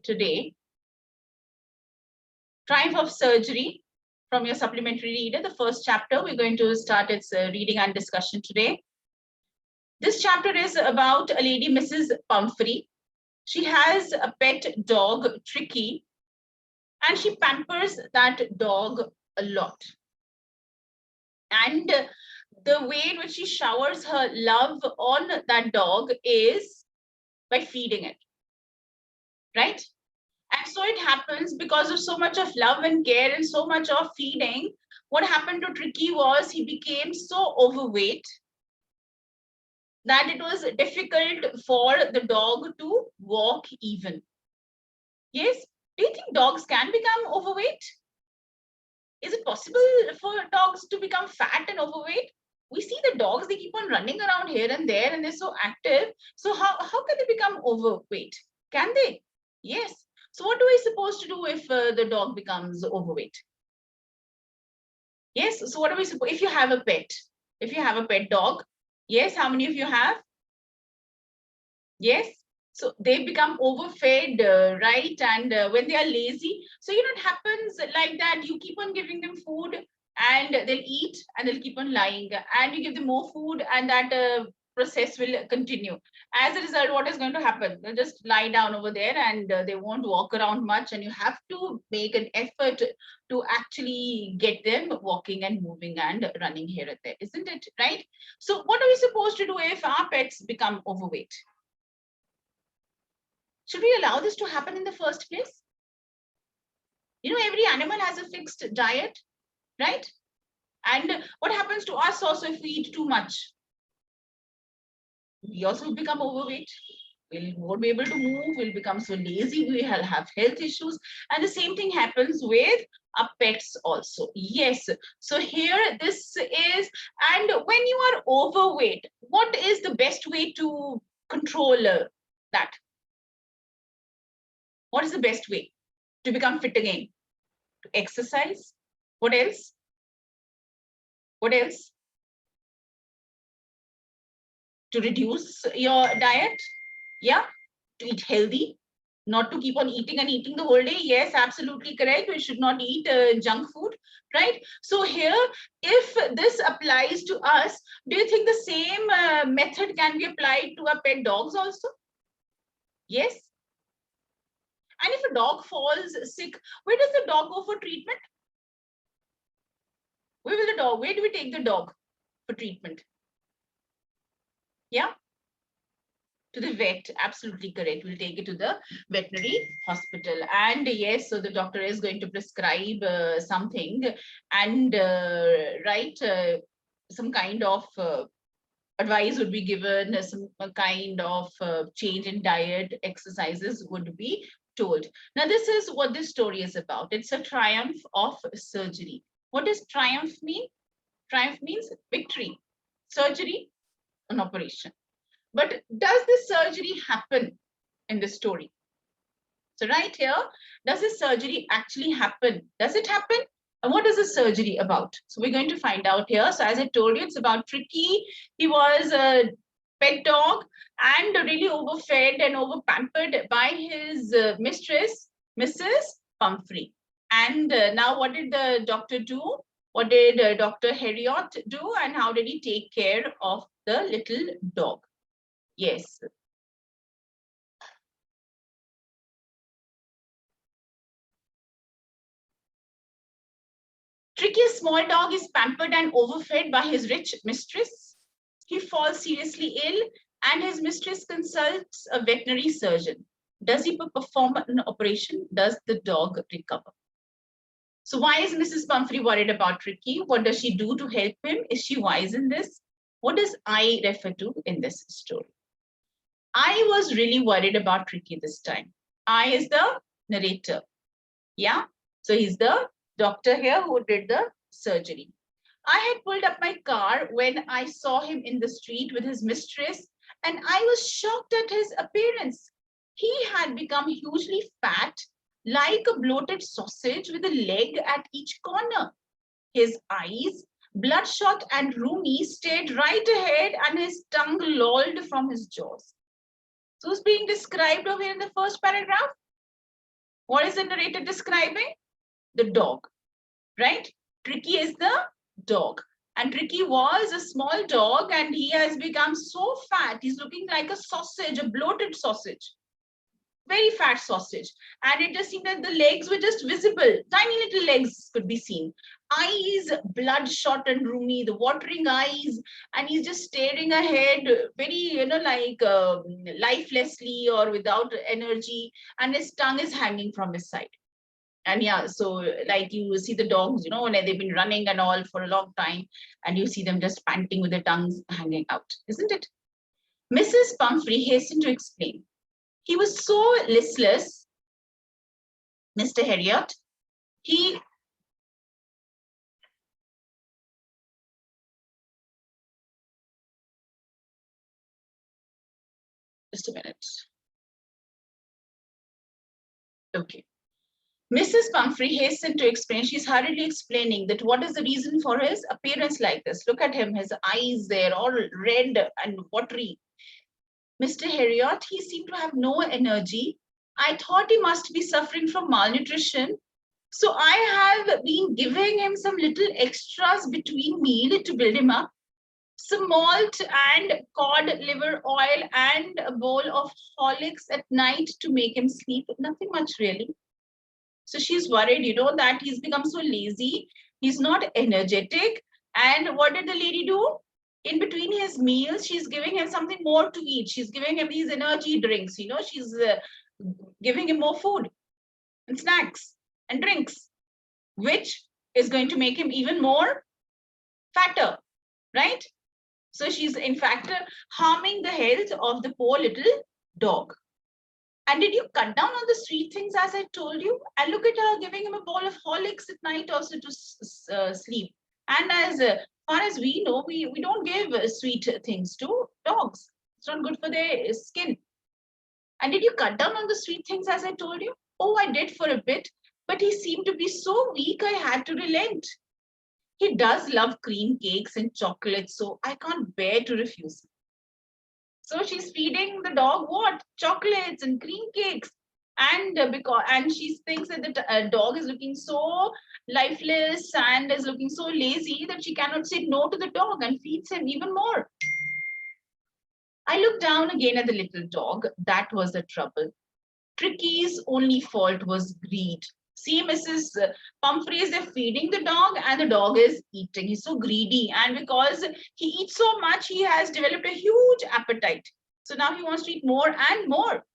today. Triumph of Surgery from your supplementary reader, the first chapter. We're going to start its reading and discussion today. This chapter is about a lady, Mrs. Pumphrey. She has a pet dog, Tricky, and she pampers that dog a lot. And the way in which she showers her love on that dog is by feeding it, right? And so it happens because of so much of love and care and so much of feeding. What happened to Tricky was he became so overweight that it was difficult for the dog to walk even. Yes? Do you think dogs can become overweight? Is it possible for dogs to become fat and overweight? We see the dogs, they keep on running around here and there and they're so active. So how can they become overweight? Can they? Yes. So what are we supposed to do if the dog becomes overweight? Yes. So what are we supposed, if you have a pet dog, yes, how many of you have? Yes. So they become overfed, right? And when they are lazy, so it happens like that. You keep on giving them food and they'll eat and they'll keep on lying, and you give them more food and that process will continue. As a result, what is going to happen? They'll just lie down over there and they won't walk around much, and you have to make an effort to actually get them walking and moving and running here and there, isn't it? Right? So what are we supposed to do if our pets become overweight? Should we allow this to happen in the first place? Every animal has a fixed diet, right? And what happens to us also if we eat too much? We also become overweight. We won't be able to move. We'll become so lazy. We will have health issues. And the same thing happens with our pets also. Yes. So here this is, and when you are overweight, what is the best way to control that? What is the best way to become fit again? To exercise? What else? What else? To reduce your diet? Yeah. To eat healthy, not to keep on eating and eating the whole day. Yes, absolutely correct. We should not eat junk food, right? So here, if this applies to us, do you think the same method can be applied to our pet dogs also? Yes. And if a dog falls sick, where does the dog go for treatment? Where do we take the dog for treatment? Yeah, to the vet. Absolutely correct. We'll take it to the veterinary hospital. And yes, so the doctor is going to prescribe something and some kind of advice would be given, some kind of change in diet, exercises would be told. Now, this is what this story is about. It's a triumph of surgery. What does triumph mean? Triumph means victory. Surgery, an operation. But does this surgery happen in this story? So right here, does this surgery actually happen? Does it happen? And what is the surgery about? So we're going to find out here. So as I told you, it's about Tricky. He was a pet dog and really overfed and overpampered by his mistress, Mrs. Pumphrey. And now what did the doctor do? What did Dr. Heriot do? And how did he take care of the little dog? Yes. Tricky's small dog is pampered and overfed by his rich mistress. He falls seriously ill and his mistress consults a veterinary surgeon. Does he perform an operation? Does the dog recover? So why is Mrs. Pumphrey worried about Tricky? What does she do to help him? Is she wise in this? What does I refer to in this story? I was really worried about Tricky this time. I is the narrator. Yeah. So he's the doctor here who did the surgery. I had pulled up my car when I saw him in the street with his mistress, and I was shocked at his appearance. He had become hugely fat, like a bloated sausage with a leg at each corner. His eyes, bloodshot and rheumy, stared right ahead, and his tongue lolled from his jaws. So who's being described over here in the first paragraph? What is the narrator describing? The dog, right? Tricky is the dog. And Tricky was a small dog and he has become so fat. He's looking like a sausage, a bloated sausage. Very fat sausage. And it just seemed that the legs were just visible. Tiny little legs could be seen. Eyes bloodshot and roomy, the watering eyes. And he's just staring ahead, very, like lifelessly or without energy. And his tongue is hanging from his side. And yeah, so like you see the dogs, when they've been running and all for a long time, and you see them just panting with their tongues hanging out, isn't it? Mrs. Pumphrey hastened to explain. He was so listless, Mr. Heriot. He just a minute. Okay. Mrs. Pumphrey hastened to explain. She's hurriedly explaining that what is the reason for his appearance like this. Look at him, his eyes, they're all red and watery. Mr. Heriot, he seemed to have no energy. I thought he must be suffering from malnutrition. So I have been giving him some little extras between meal to build him up. Some malt and cod liver oil and a bowl of Horlicks at night to make him sleep. Nothing much really. So she's worried, that he's become so lazy. He's not energetic. And what did the lady do? In between his meals, she's giving him something more to eat. She's giving him these energy drinks, she's giving him more food and snacks and drinks, which is going to make him even more fatter, right? So she's in fact harming the health of the poor little dog. And did you cut down on the sweet things as I told you? And look at her giving him a bowl of Horlicks at night also to sleep. And as far as we know, we don't give sweet things to dogs. It's not good for their skin. And did you cut down on the sweet things as I told you? Oh, I did for a bit, but he seemed to be so weak I had to relent. He does love cream cakes and chocolates, so I can't bear to refuse him. So she's feeding the dog what? Chocolates and cream cakes. And she thinks that the dog is looking so lifeless and is looking so lazy that she cannot say no to the dog and feeds him even more. I looked down again at the little dog. That was the trouble. Tricky's only fault was greed. See, Mrs. Pumphrey is feeding the dog and the dog is eating. He's so greedy. And because he eats so much, he has developed a huge appetite. So now he wants to eat more and more.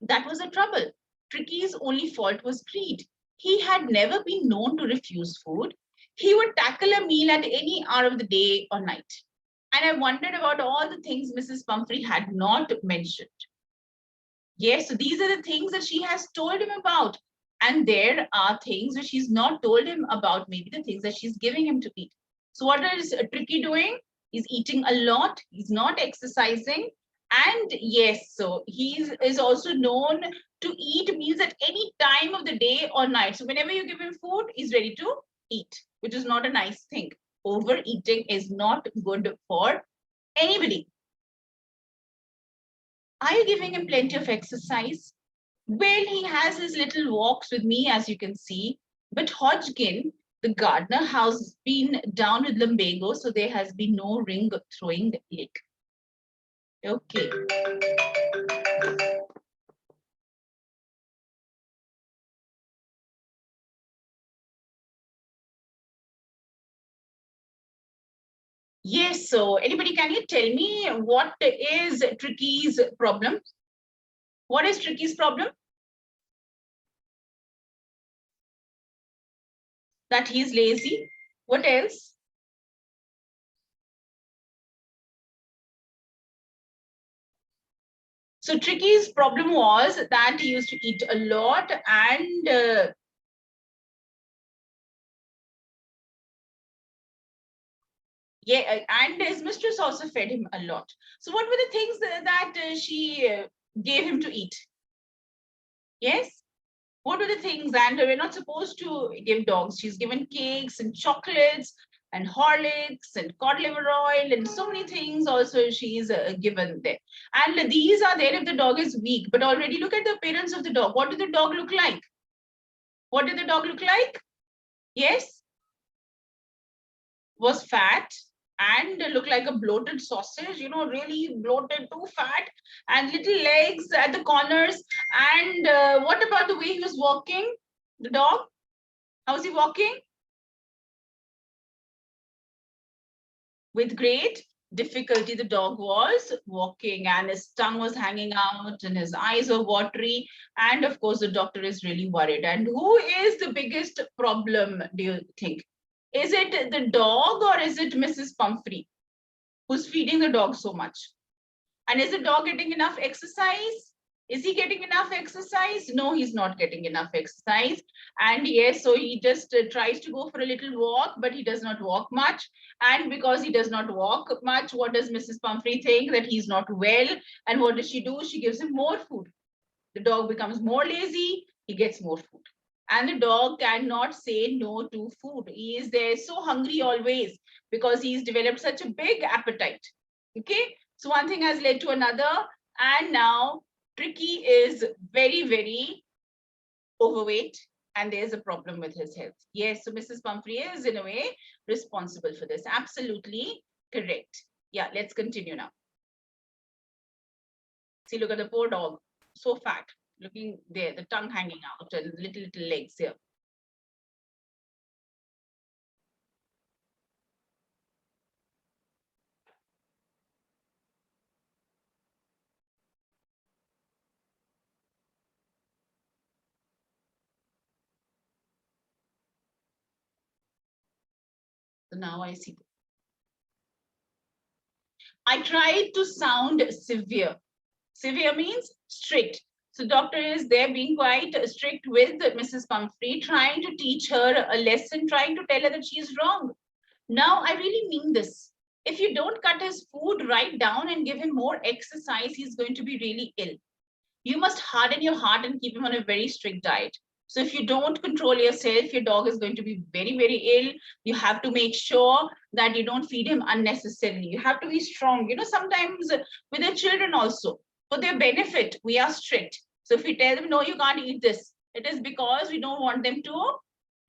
That was the trouble. Tricky's only fault was greed. He had never been known to refuse food. He would tackle a meal at any hour of the day or night. And I wondered about all the things Mrs. Pumphrey had not mentioned. Yes, so these are the things that she has told him about. And there are things which she's not told him about, maybe the things that she's giving him to eat. So what is Tricky doing? He's eating a lot. He's not exercising. And yes, so he is also known to eat meals at any time of the day or night. So whenever you give him food, he's ready to eat, which is not a nice thing. Overeating is not good for anybody. Are you giving him plenty of exercise? Well, he has his little walks with me, as you can see. But Hodgkin, the gardener, has been down with lumbago, so there has been no ring throwing leg. Okay. Yes, so anybody, can you tell me what is Tricky's problem? What is Tricky's problem? That he's lazy. What else? So Tricky's problem was that he used to eat a lot and and his mistress also fed him a lot. So what were the things that she gave him to eat? Yes? What were the things? And we're not supposed to give dogs. She's given cakes and chocolates and Horlicks and cod liver oil and so many things also she's given there. And these are there if the dog is weak. But already look at the appearance of the dog. What did the dog look like? What did the dog look like? Yes, was fat and looked like a bloated sausage, you know, really bloated, too fat, and little legs at the corners. And what about the way he was walking? The dog, how was he walking? With great difficulty, the dog was walking, and his tongue was hanging out and his eyes were watery. And of course, the doctor is really worried. And who is the biggest problem, do you think? Is it the dog or is it Mrs. Pumphrey who's feeding the dog so much? And is the dog getting enough exercise? Is he getting enough exercise? No, he's not getting enough exercise. And yes, so he just tries to go for a little walk, but he does not walk much. And because he does not walk much, what does Mrs. Pumphrey think? That he's not well. And what does she do? She gives him more food. The dog becomes more lazy, he gets more food. And the dog cannot say no to food. He is there so hungry always because he's developed such a big appetite. Okay, so one thing has led to another, and now Tricky is very, very overweight and there's a problem with his health. Yes, so Mrs. Pumphrey is in a way responsible for this. Absolutely correct. Yeah, let's continue now. See, look at the poor dog, so fat, looking there, the tongue hanging out and little legs here. So now I see. I tried to sound severe. Severe means strict. So doctor is there being quite strict with Mrs. Pumphrey, trying to teach her a lesson, trying to tell her that she is wrong. Now, I really mean this. If you don't cut his food right down and give him more exercise, he's going to be really ill. You must harden your heart and keep him on a very strict diet. So if you don't control yourself, your dog is going to be very, very ill. You have to make sure that you don't feed him unnecessarily. You have to be strong. You know, sometimes with the children also, for their benefit, we are strict. So if we tell them, no, you can't eat this, it is because we don't want them to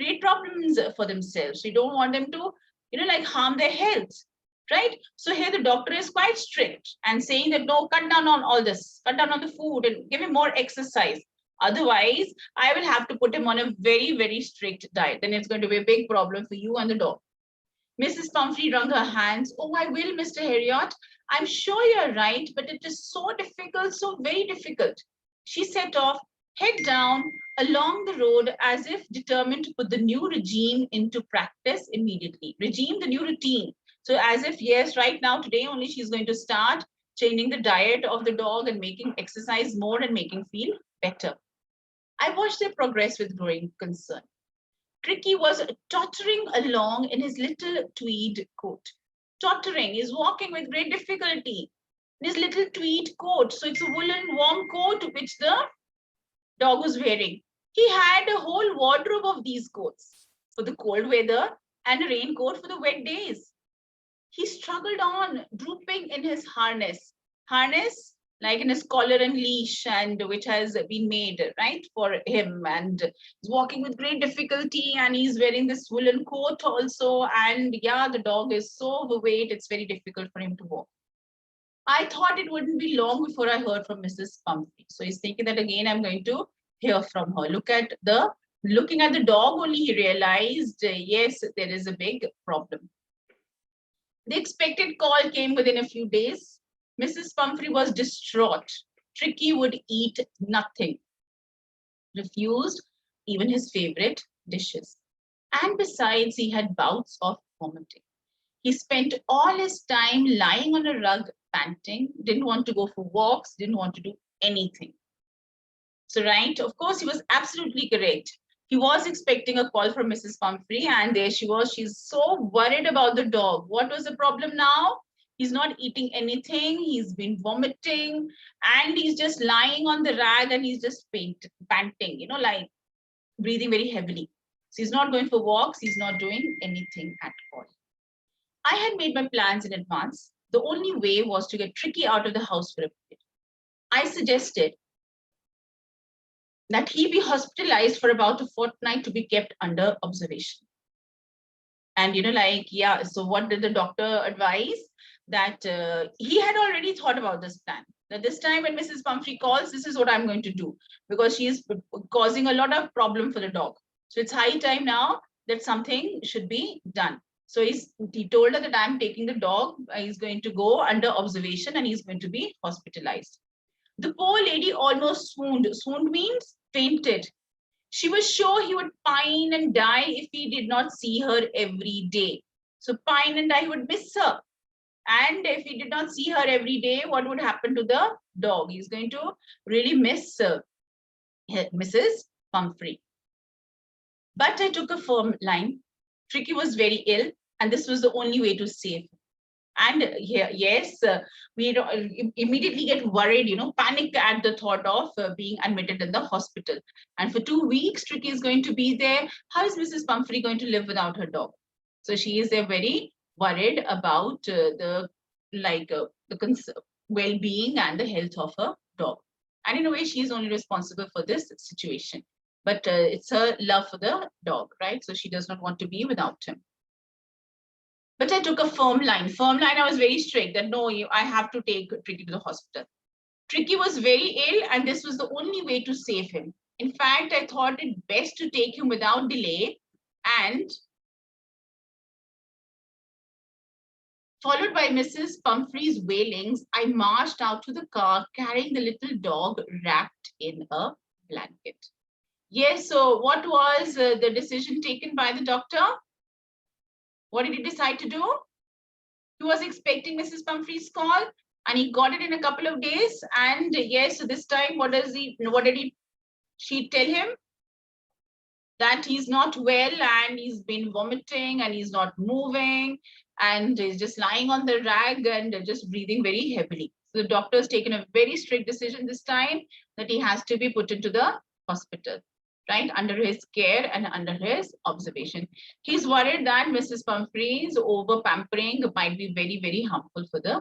create problems for themselves. We don't want them to, you know, like harm their health. Right? So here the doctor is quite strict and saying that, no, cut down on all this, cut down on the food and give him more exercise. Otherwise, I will have to put him on a very, very strict diet. Then it's going to be a big problem for you and the dog. Mrs. Pumphrey wrung her hands. Oh, I will, Mr. Heriot. I'm sure you're right, but it is so difficult, so very difficult. She set off, head down, along the road as if determined to put the new regime into practice immediately. Regime, the new routine. So as if, yes, right now, today only she's going to start changing the diet of the dog and making exercise more and making feel better. I watched their progress with growing concern. Tricky was tottering along in his little tweed coat. Tottering, he's walking with great difficulty in his little tweed coat. So it's a woolen warm coat which the dog was wearing. He had a whole wardrobe of these coats for the cold weather and a raincoat for the wet days. He struggled on, drooping in his harness. Harness, like in his collar and leash, and which has been made, right, for him. And he's walking with great difficulty, and he's wearing this woolen coat also. And yeah, the dog is so overweight, it's very difficult for him to walk. I thought it wouldn't be long before I heard from Mrs. Pumphrey. So he's thinking that again, I'm going to hear from her. Looking at the dog only, he realized, yes, there is a big problem. The expected call came within a few days. Mrs. Pumphrey was distraught. Tricky would eat nothing, refused even his favorite dishes. And besides, he had bouts of vomiting. He spent all his time lying on a rug, panting, didn't want to go for walks, didn't want to do anything. So, right, of course, he was absolutely correct. He was expecting a call from Mrs. Pumphrey, and there she was. She's so worried about the dog. What was the problem now? He's not eating anything. He's been vomiting, and he's just lying on the rag, and he's just panting, you know, like breathing very heavily. So he's not going for walks. He's not doing anything at all. I had made my plans in advance. The only way was to get Tricky out of the house for a bit. I suggested that he be hospitalized for about a fortnight to be kept under observation. And yeah, so what did the doctor advise? That he had already thought about this plan. That this time when Mrs. Pumphrey calls, this is what I'm going to do, because she is causing a lot of problem for the dog. So it's high time now that something should be done. So he told her that I'm taking the dog, he's going to go under observation and he's going to be hospitalized. The poor lady almost swooned. Swooned means fainted. She was sure he would pine and die if he did not see her every day. So pine and die, he would miss her. And if he did not see her every day, what would happen to the dog? He's going to really miss Mrs. Pumphrey. But I took a firm line. Tricky was very ill, and this was the only way to save him. And yes, we immediately get worried, panic at the thought of being admitted in the hospital. And for 2 weeks, Tricky is going to be there. How is Mrs. Pumphrey going to live without her dog? So she is very worried about the well-being and the health of her dog. And in a way, she is only responsible for this situation. But it's her love for the dog, right? So she does not want to be without him. But I took a firm line. Firm line, I was very strict that no, I have to take Tricky to the hospital. Tricky was very ill, and this was the only way to save him. In fact, I thought it best to take him without delay, and followed by Mrs. Pumphrey's wailings, I marched out to the car carrying the little dog wrapped in a blanket. Yes, so what was the decision taken by the doctor? What did he decide to do? He was expecting Mrs. Pumphrey's call, and he got it in a couple of days. And yes, so this time, what did she tell him? That he's not well and he's been vomiting and he's not moving and he's just lying on the rag and just breathing very heavily. So the doctor has taken a very strict decision this time that he has to be put into the hospital, right, under his care and under his observation. He's worried that Mrs. Pumphrey's over pampering might be very, very harmful for the